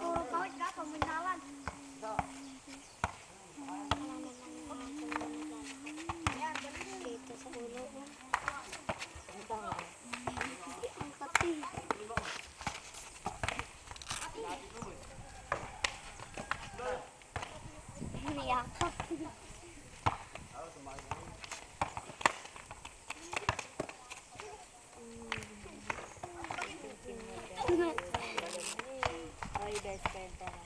Puro kawit ka, pamundawan. Dito sa ulo mo. Ang kati. Niyakap. Ay, best friend ka na.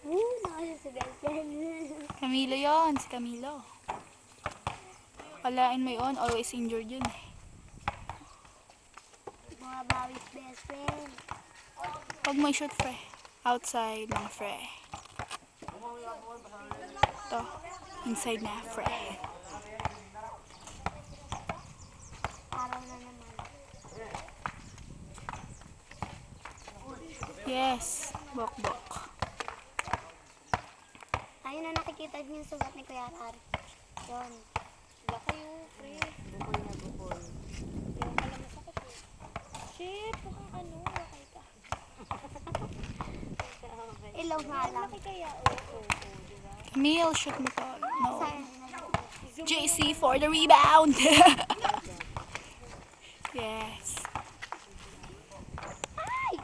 Nakasya si best friend. Camilo yon, si Camilo. Kalain mo yun, always injured yun eh. Mga bawis best friend. Huwag mo i-shoot, fre. Outside, mga fre. Ito, inside na, fre. Araw na naman. Yes, bok-bok. Ayun na nakikita niyo yung sugat ni Kuya Rar. Yun. Baka yung pre. Bukol na bukol. Yung pala masakit eh. Shit, mukhang ano, lakay ka. Ilaw nga lang. Laki kaya, oo, diba? Camille, shoot mo to. No. Saan? JC for the rebound. Yes. Ay!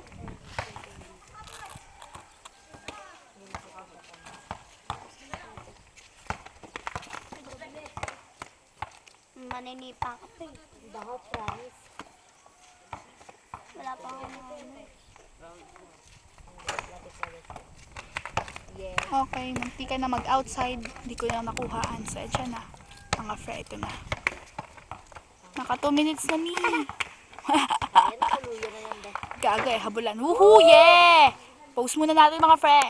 Maninipa ka pa eh. Baka promise. Wala pa akong ano. Yes. Okay, munti ka na mag-outside. Hindi ko na nakuhaan. So, ito na. Mga fre, ito na. Naka 2 minutes na ni. Ayan, kaluya na yan. Gaga eh, habulan. Woohoo, yeah! Post muna natin mga fre.